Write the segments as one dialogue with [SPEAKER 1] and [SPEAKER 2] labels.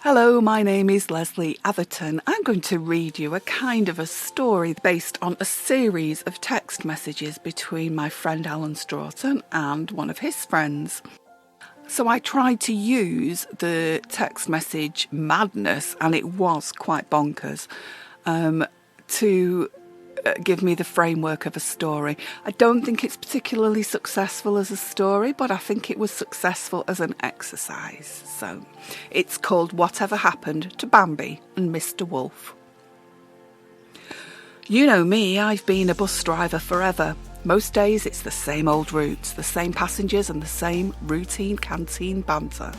[SPEAKER 1] Hello, my name is Lesley Atherton. I'm going to read you a kind of a story based on a series of text messages between my friend Alan and one of his friends. So I tried to use the text message madness, and it was quite bonkers, to give me the framework of a story. I don't think it's particularly successful as a story, but I think it was successful as an exercise. So it's called Whatever Happened to Bambi and Mr. Wolf. You know me, I've been a bus driver forever. Most days it's the same old routes, the same passengers and the same routine canteen banter.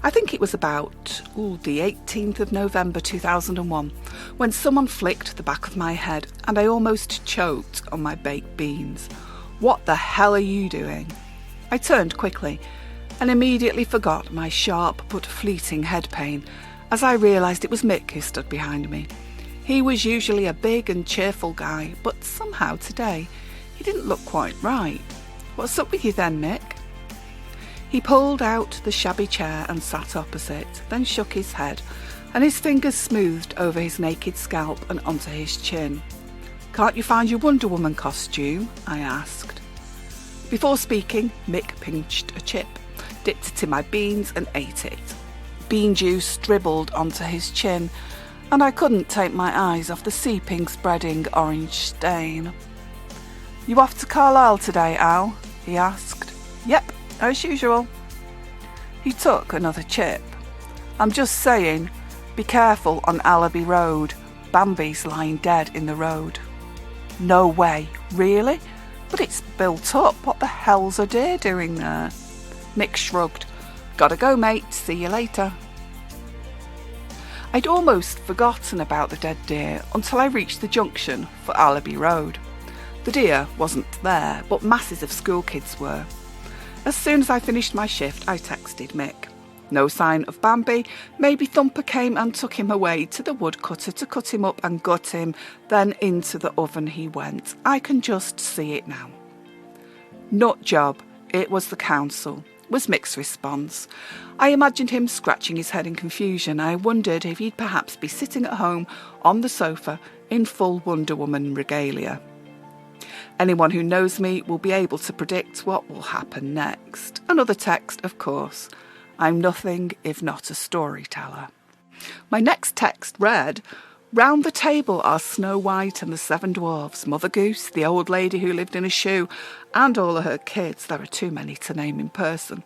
[SPEAKER 1] I think it was about the 18th of November 2001 when someone flicked the back of my head and I almost choked on my baked beans. What the hell are you doing? I turned quickly and immediately forgot my sharp but fleeting head pain as I realised it was Mick who stood behind me. He was usually a big and cheerful guy, but somehow today he didn't look quite right. What's up with you then, Mick? He pulled out the shabby chair and sat opposite, then shook his head, and his fingers smoothed over his naked scalp and onto his chin. "Can't you find your Wonder Woman costume?" I asked. Before speaking, Mick pinched a chip, dipped it in my beans and ate it. Bean juice dribbled onto his chin, and I couldn't take my eyes off the seeping, spreading orange stain. "You off to Carlisle today, Al?" he asked. "Yep, as usual." He took another chip. "I'm just saying, be careful on Allaby Road. Bambi's lying dead in the road." "No way, really? But it's built up. What the hell's a deer doing there?" Mick shrugged. "Gotta go, mate. See you later." I'd almost forgotten about the dead deer until I reached the junction for Allaby Road. The deer wasn't there, but masses of school kids were. As soon as I finished my shift, I texted Mick. No sign of Bambi. Maybe Thumper came and took him away to the woodcutter to cut him up and gut him, then into the oven he went. I can just see it now. "Nut job. It was the council," was Mick's response. I imagined him scratching his head in confusion. I wondered if he'd perhaps be sitting at home on the sofa in full Wonder Woman regalia. Anyone who knows me will be able to predict what will happen next. Another text, of course. I'm nothing if not a storyteller. My next text read, "Round the table are Snow White and the Seven Dwarfs, Mother Goose, the old lady who lived in a shoe, and all of her kids. There are too many to name in person.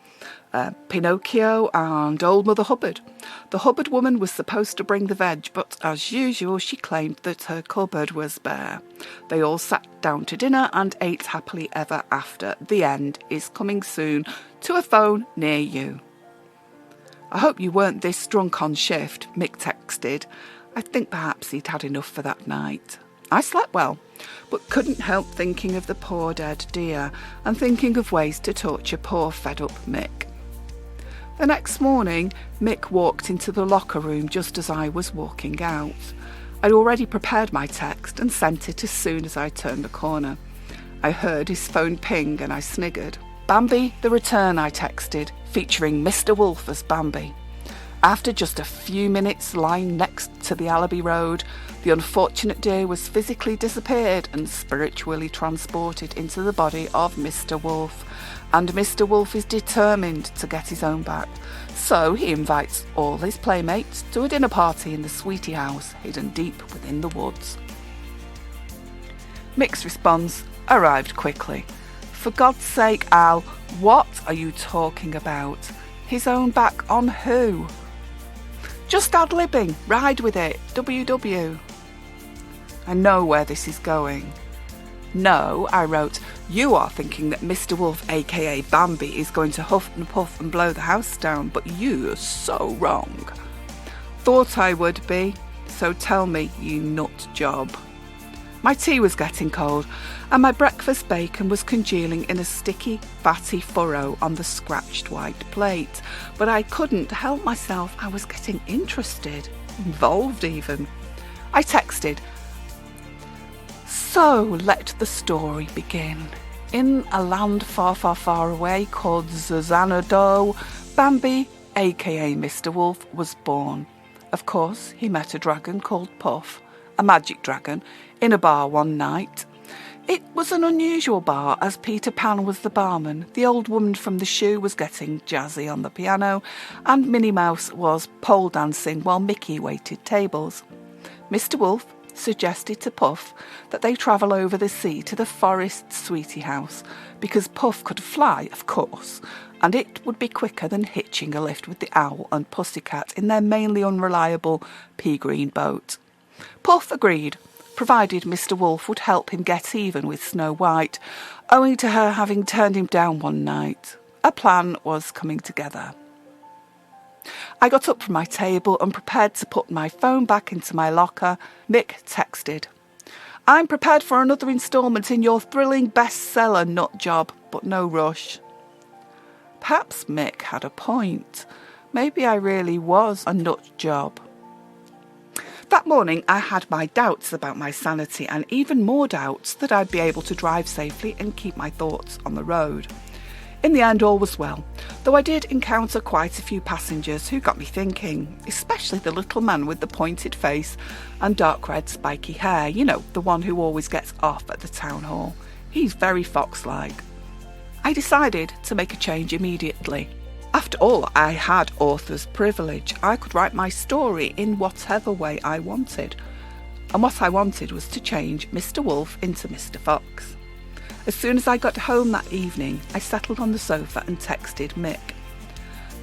[SPEAKER 1] Pinocchio and Old Mother Hubbard. The Hubbard woman was supposed to bring the veg, but as usual she claimed that her cupboard was bare. They all sat down to dinner and ate happily ever after. The end is coming soon to a phone near you." "I hope you weren't this drunk on shift," Mick texted. I think perhaps he'd had enough for that night. I slept well, but couldn't help thinking of the poor dead deer and thinking of ways to torture poor fed-up Mick. The next morning, Mick walked into the locker room just as I was walking out. I'd already prepared my text and sent it as soon as I turned the corner. I heard his phone ping and I sniggered. "Bambi, the return," I texted, featuring Mr. Wolf as Bambi. After just a few minutes lying next to the Allaby Road, the unfortunate deer was physically disappeared and spiritually transported into the body of Mr. Wolf. And Mr. Wolf is determined to get his own back. So he invites all his playmates to a dinner party in the Sweetie house hidden deep within the woods. Mick's response arrived quickly. "For God's sake, Al, what are you talking about? His own back on who?" "Just ad-libbing, ride with it, WW. I know where this is going. "No," I wrote, "you are thinking that Mr. Wolf, aka Bambi, is going to huff and puff and blow the house down, but you're so wrong." "Thought I would be, so tell me, you nut job." My tea was getting cold, and my breakfast bacon was congealing in a sticky, fatty furrow on the scratched white plate. But I couldn't help myself. I was getting interested, involved even. I texted, "So let the story begin. In a land far, far, far away called Xanadu, Bambi aka Mr. Wolf, was born. Of course, he met a dragon called Puff, a magic dragon, in a bar one night. It was an unusual bar, as Peter Pan was the barman, the old woman from the shoe was getting jazzy on the piano, and Minnie Mouse was pole dancing while Mickey waited tables. Mr. Wolf suggested to Puff that they travel over the sea to the forest sweetie house, because Puff could fly, of course, and it would be quicker than hitching a lift with the owl and pussycat in their mainly unreliable pea-green boat. Puff agreed, provided Mr. Wolf would help him get even with Snow White, owing to her having turned him down one night. A plan was coming together. I got up from my table and prepared to put my phone back into my locker. Mick texted, "I'm prepared for another instalment in your thrilling bestseller nut job, but no rush." Perhaps Mick had a point. Maybe I really was a nut job. That morning I had my doubts about my sanity and even more doubts that I'd be able to drive safely and keep my thoughts on the road. In the end, all was well, though I did encounter quite a few passengers who got me thinking, especially the little man with the pointed face and dark red spiky hair, you know, the one who always gets off at the town hall. He's very fox-like. I decided to make a change immediately. After all, I had author's privilege. I could write my story in whatever way I wanted. And what I wanted was to change Mr. Wolf into Mr. Fox. As soon as I got home that evening, I settled on the sofa and texted Mick.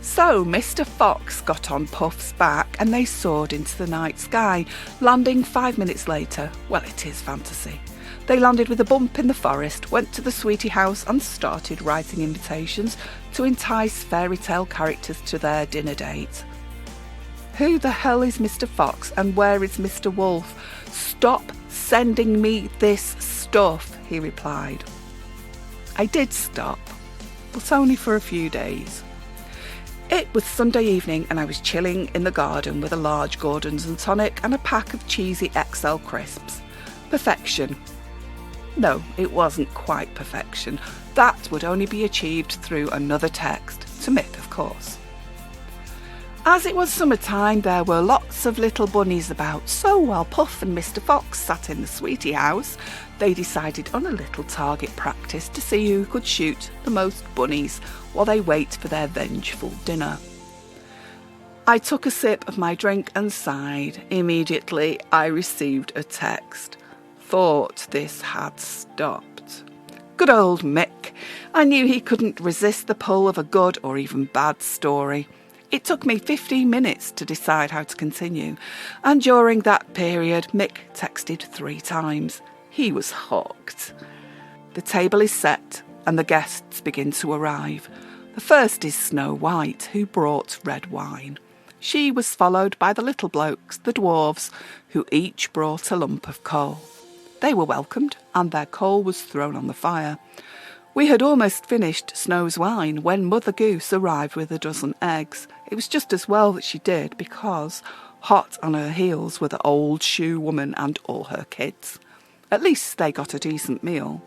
[SPEAKER 1] So Mr. Fox got on Puff's back and they soared into the night sky, landing 5 minutes later. Well, it is fantasy. They landed with a bump in the forest, went to the sweetie house and started writing invitations to entice fairy tale characters to their dinner date. Who the hell is Mr. Fox and where is Mr. Wolf? Stop sending me this stuff, he replied. I did stop, but only for a few days. It was Sunday evening and I was chilling in the garden with a large Gordon's and tonic and a pack of cheesy XL crisps. Perfection. No, it wasn't quite perfection. That would only be achieved through another text, to Mick, of course. As it was summertime, there were lots of little bunnies about, so while Puff and Mr. Fox sat in the sweetie house, they decided on a little target practice to see who could shoot the most bunnies while they wait for their vengeful dinner. I took a sip of my drink and sighed. Immediately, I received a text. Thought this had stopped. Good old Mick. I knew he couldn't resist the pull of a good or even bad story. It took me 15 minutes to decide how to continue, and during that period Mick texted 3 times. He was hooked. The table is set and the guests begin to arrive. The first is Snow White, who brought red wine. She was followed by the little blokes, the dwarves, who each brought a lump of coal. They were welcomed, and their coal was thrown on the fire. We had almost finished Snow's wine when Mother Goose arrived with a dozen eggs. It was just as well that she did, because hot on her heels were the old shoe woman and all her kids. At least they got a decent meal.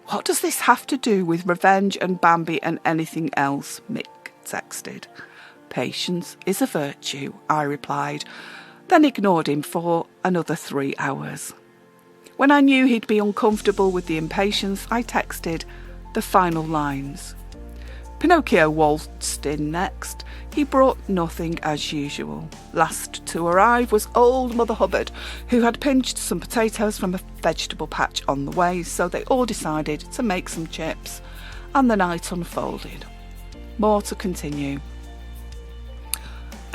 [SPEAKER 1] What does this have to do with revenge and Bambi and anything else? Mick texted. Patience is a virtue, I replied, then ignored him for another 3 hours. When I knew he'd be uncomfortable with the impatience, I texted the final lines. Pinocchio waltzed in next. He brought nothing as usual. Last to arrive was old Mother Hubbard, who had pinched some potatoes from a vegetable patch on the way, so they all decided to make some chips, and the night unfolded. More to continue.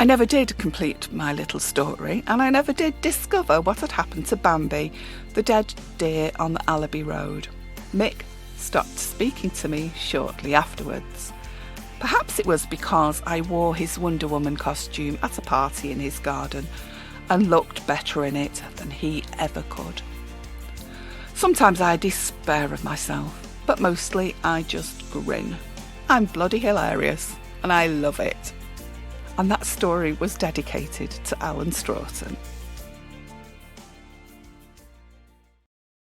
[SPEAKER 1] I never did complete my little story, and I never did discover what had happened to Bambi, the dead deer on the Allaby Road. Mick stopped speaking to me shortly afterwards. Perhaps it was because I wore his Wonder Woman costume at a party in his garden and looked better in it than he ever could. Sometimes I despair of myself, but mostly I just grin. I'm bloody hilarious, and I love it. And that story was dedicated to Alan Stroughton.